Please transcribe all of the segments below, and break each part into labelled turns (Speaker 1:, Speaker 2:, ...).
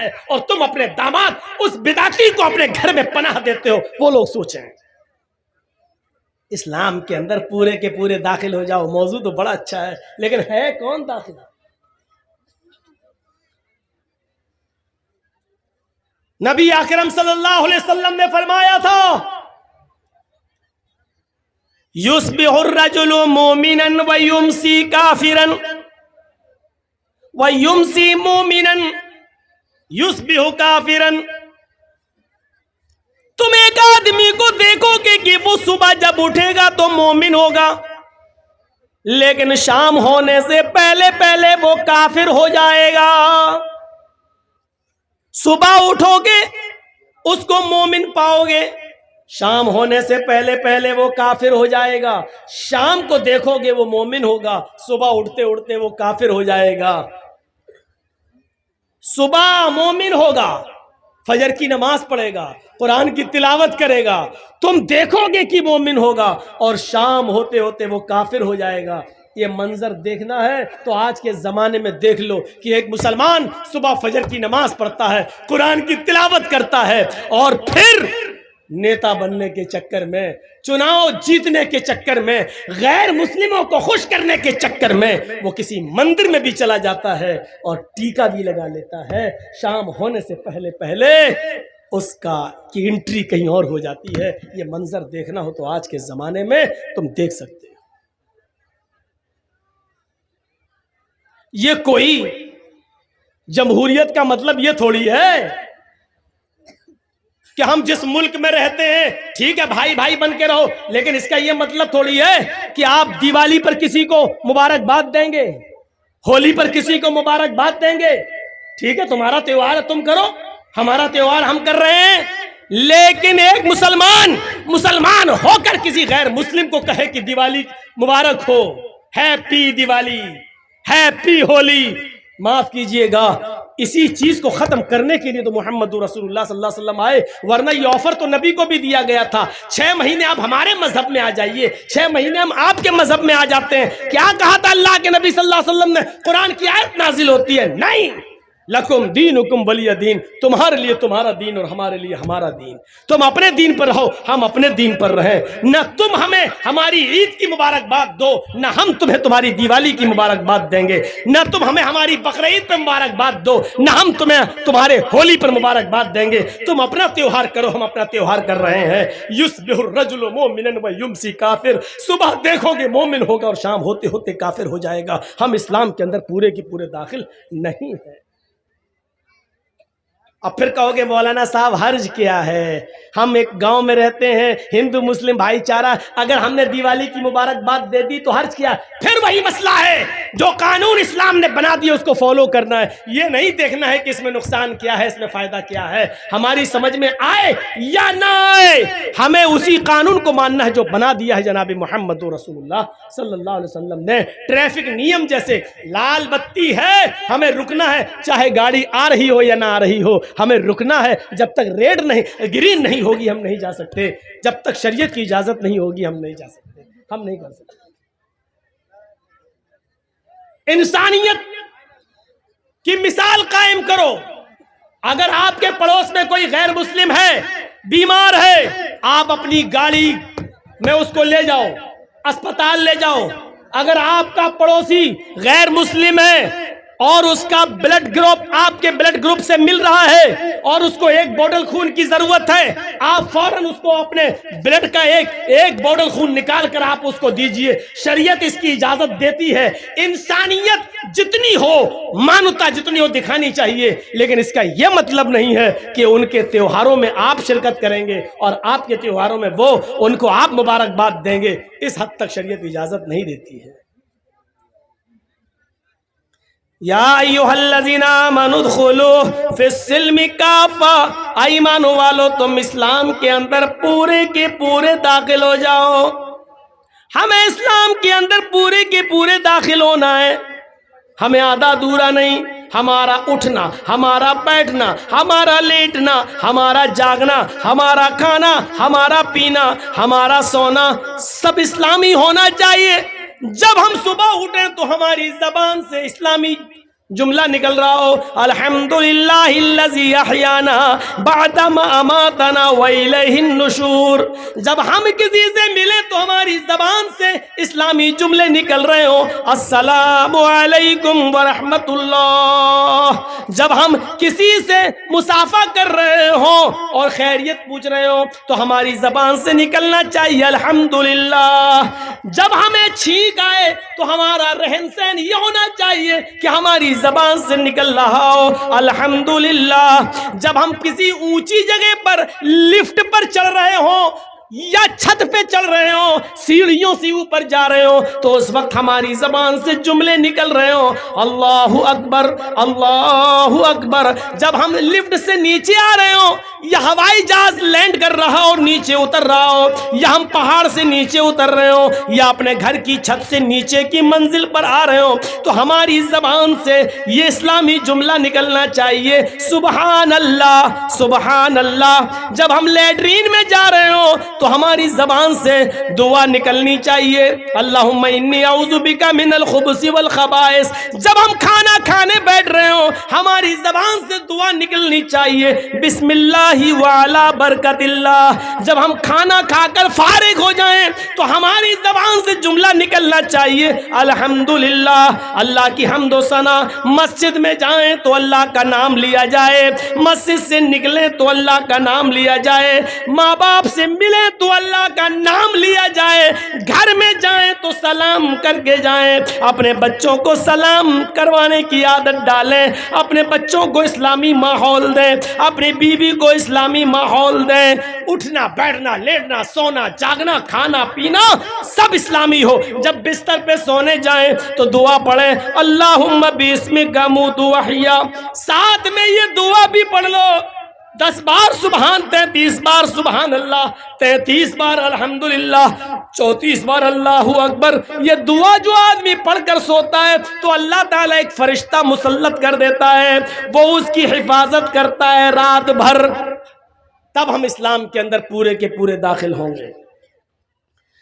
Speaker 1: ہے اور تم اپنے داماد اس بدعتی کو اپنے گھر میں پناہ دیتے ہو، وہ لوگ سوچیں۔ اسلام کے اندر پورے کے پورے داخل ہو جاؤ، موضوع تو بڑا اچھا ہے، لیکن ہے کون داخل؟ نبی اکرم صلی اللہ علیہ وسلم نے فرمایا تھا یصبح الرجل مومنا ویمسی کافرا ویمسی مومنا یصبح کافرا۔ تم ایک آدمی کو دیکھو گے کہ وہ صبح جب اٹھے گا تو مومن ہوگا، لیکن شام ہونے سے پہلے پہلے وہ کافر ہو جائے گا۔ صبح اٹھو گے اس کو مومن پاؤ گے، شام ہونے سے پہلے پہلے وہ کافر ہو جائے گا۔ شام کو دیکھو گے وہ مومن ہوگا، صبح اٹھتے اٹھتے وہ کافر ہو جائے گا۔ صبح مومن ہوگا، فجر کی نماز پڑھے گا، قرآن کی تلاوت کرے گا، تم دیکھو گے کہ مومن ہوگا، اور شام ہوتے ہوتے وہ کافر ہو جائے گا۔ یہ منظر دیکھنا ہے تو آج کے زمانے میں دیکھ لو کہ ایک مسلمان صبح فجر کی نماز پڑھتا ہے، قرآن کی تلاوت کرتا ہے، اور پھر نیتا بننے کے چکر میں، چناؤ جیتنے کے چکر میں، غیر مسلموں کو خوش کرنے کے چکر میں وہ کسی مندر میں بھی چلا جاتا ہے اور ٹیکا بھی لگا لیتا ہے۔ شام ہونے سے پہلے پہلے اس کی انٹری کہیں اور ہو جاتی ہے۔ یہ منظر دیکھنا ہو تو آج کے زمانے میں تم دیکھ سکتے ہو۔ یہ کوئی جمہوریت کا مطلب یہ تھوڑی ہے کہ ہم جس ملک میں رہتے ہیں ٹھیک ہے بھائی بھائی بن کے رہو، لیکن اس کا یہ مطلب تھوڑی ہے کہ آپ دیوالی پر کسی کو مبارکباد دیں گے، ہولی پر کسی کو مبارکباد دیں گے، ٹھیک ہے تمہارا تہوار ہے تم کرو، ہمارا تہوار ہم کر رہے ہیں۔ لیکن ایک مسلمان ہو کر کسی غیر مسلم کو کہے کہ دیوالی مبارک ہو، ہیپی دیوالی، ہیپی ہولی، معاف کیجئے گا، اسی چیز کو ختم کرنے کے لیے تو محمد رسول اللہ صلی اللہ علیہ وسلم آئے، ورنہ یہ آفر تو نبی کو بھی دیا گیا تھا 6 مہینے آپ ہمارے مذہب میں آ جائیے، 6 مہینے ہم آپ کے مذہب میں آ جاتے ہیں۔ کیا کہا تھا اللہ کے نبی صلی اللہ علیہ وسلم نے؟ قرآن کی آیت نازل ہوتی ہے، نہیں لکم دینکم ولی دین، تمہارے لیے تمہارا دین اور ہمارے لیے ہمارا دین، تم اپنے دین پر رہو ہم اپنے دین پر رہیں، نہ تم ہمیں ہماری عید کی مبارکباد دو نہ ہم تمہیں تمہاری دیوالی کی مبارکباد دیں گے، نہ تم ہمیں ہماری بقرعید پر مبارکباد دو نہ ہم تمہیں تمہارے ہولی پر مبارکباد دیں گے، تم اپنا تیوہار کرو ہم اپنا تیوہار کر رہے ہیں۔ یصبح الرجل مومنا ویمسی کافر، صبح دیکھو گے مومن ہوگا اور شام ہوتے ہوتے کافر ہو جائے گا۔ ہم اسلام کے اندر پورے کے پورے داخل نہیں ہیں۔ اب پھر کہو گے مولانا صاحب حرج کیا ہے، ہم ایک گاؤں میں رہتے ہیں، ہندو مسلم بھائی چارہ، اگر ہم نے دیوالی کی مبارکباد دے دی تو حرج کیا؟ پھر وہی مسئلہ ہے جو قانون اسلام نے بنا دیا اس کو فالو کرنا ہے، یہ نہیں دیکھنا ہے کہ اس میں نقصان کیا ہے اس میں فائدہ کیا ہے، ہماری سمجھ میں آئے یا نہ آئے ہمیں اسی قانون کو ماننا ہے جو بنا دیا ہے جناب محمد رسول اللہ صلی اللہ علیہ وسلم نے۔ ٹریفک نیم جیسے لال بتی ہے ہمیں رکنا ہے، چاہے گاڑی آ رہی ہو یا نہ آ رہی ہو، ہمیں رکنا ہے، جب تک ریڈ نہیں گرین نہیں ہوگی ہم نہیں جا سکتے، جب تک شریعت کی اجازت نہیں ہوگی ہم نہیں جا سکتے، ہم نہیں کر سکتے۔ انسانیت کی مثال قائم کرو، اگر آپ کے پڑوس میں کوئی غیر مسلم ہے، بیمار ہے، آپ اپنی گاڑی میں اس کو لے جاؤ، اسپتال لے جاؤ، اگر آپ کا پڑوسی غیر مسلم ہے اور اس کا بلڈ گروپ آپ کے بلڈ گروپ سے مل رہا ہے اور اس کو ایک بوتل خون کی ضرورت ہے، آپ فوراً اس کو اپنے بلڈ کا ایک بوتل خون نکال کر آپ اس کو دیجئے، شریعت اس کی اجازت دیتی ہے۔ انسانیت جتنی ہو، مانوتا جتنی ہو دکھانی چاہیے، لیکن اس کا یہ مطلب نہیں ہے کہ ان کے تیوہاروں میں آپ شرکت کریں گے اور آپ کے تیوہاروں میں وہ ان کو آپ مبارکباد دیں گے، اس حد تک شریعت اجازت نہیں دیتی ہے۔ یا ایھا الذین آمنوا ادخلوا فی السلم کافہ، ایمان والو تم اسلام کے اندر پورے کے پورے داخل ہو جاؤ۔ ہمیں اسلام کے اندر پورے کے پورے داخل ہونا ہے، ہمیں آدھا دورا نہیں، ہمارا اٹھنا، ہمارا بیٹھنا، ہمارا لیٹنا، ہمارا جاگنا، ہمارا کھانا، ہمارا پینا، ہمارا سونا سب اسلامی ہونا چاہیے۔ جب ہم صبح اٹھیں تو ہماری زبان سے اسلامی جملہ نکل رہا ہو الحمدللہ الذی احیانا بعد ما اماتنا والیہ النشور. جب ہم کسی سے ملے تو ہماری زبان سے اسلامی جملے نکل رہے ہو السلام علیکم ورحمت اللہ. جب ہم کسی سے مصافحہ کر رہے ہو اور خیریت پوچھ رہے ہو تو ہماری زبان سے نکلنا چاہیے الحمدللہ. جب ہمیں چھینک آئے تو ہمارا رہن سہن یہ ہونا چاہیے کہ ہماری زبان سے نکل رہا ہو الحمدللہ. جب ہم کسی اونچی جگہ پر لفٹ پر چڑھ رہے ہوں یا چھت پہ چڑھ رہے ہوں سیڑھیوں سے اوپر جا رہے ہوں تو اس وقت ہماری زبان سے جملے نکل رہے ہوں اللہ اکبر اللہ اکبر. جب ہم لفٹ سے نیچے آ رہے ہوں یا ہوائی جہاز لینڈ کر رہا ہو اور نیچے اتر رہا ہو یا ہم پہاڑ سے نیچے اتر رہے ہوں یا اپنے گھر کی چھت سے نیچے کی منزل پر آ رہے ہوں تو ہماری زبان سے یہ اسلامی جملہ نکلنا چاہیے سبحان اللہ سبحان اللہ. جب ہم لیٹرین میں جا رہے ہوں تو ہماری زبان سے دعا نکلنی چاہیے اللہم انی اعوذ بک من الخبث والخبائث. جب ہم کھانا کھانے بیٹھ رہے ہوں ہماری زبان سے دعا نکلنی چاہیے بسم اللہ وعلی برکت اللہ. جب ہم کھانا کھا کر فارغ ہو جائیں تو ہماری زبان سے جملہ نکلنا چاہیے الحمدللہ. اللہ کی حمد و ثنا. مسجد میں جائیں تو اللہ کا نام لیا جائے, مسجد سے نکلیں تو اللہ کا نام لیا جائے, ماں باپ سے ملیں تو اللہ کا نام لیا جائے, گھر میں جائیں تو سلام کر کے جائیں. اپنے بچوں کو سلام کروانے کی عادت ڈالیں, اپنے بچوں کو اسلامی ماحول دیں, اپنی بیوی کو اسلامی ماحول دیں. اٹھنا بیٹھنا لیٹنا سونا جاگنا کھانا پینا سب اسلامی ہو. جب بستر پہ سونے جائیں تو دعا پڑھیں اللہم باسمک اموت واحیا. ساتھ میں یہ دعا بھی پڑھ لو 10 بار سبحان 33 بار سبحان اللہ 33 بار الحمدللہ 34 بار اللہ اکبر. یہ دعا جو آدمی پڑھ کر سوتا ہے تو اللہ تعالیٰ ایک فرشتہ مسلط کر دیتا ہے, وہ اس کی حفاظت کرتا ہے رات بھر. تب ہم اسلام کے اندر پورے کے پورے داخل ہوں گے.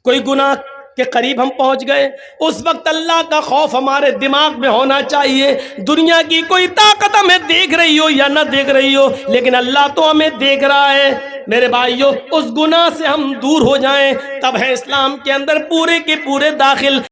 Speaker 1: کوئی گناہ کے قریب ہم پہنچ گئے اس وقت اللہ کا خوف ہمارے دماغ میں ہونا چاہیے. دنیا کی کوئی طاقت ہمیں دیکھ رہی ہو یا نہ دیکھ رہی ہو لیکن اللہ تو ہمیں دیکھ رہا ہے. میرے بھائیو اس گناہ سے ہم دور ہو جائیں تب ہے اسلام کے اندر پورے کے پورے داخل.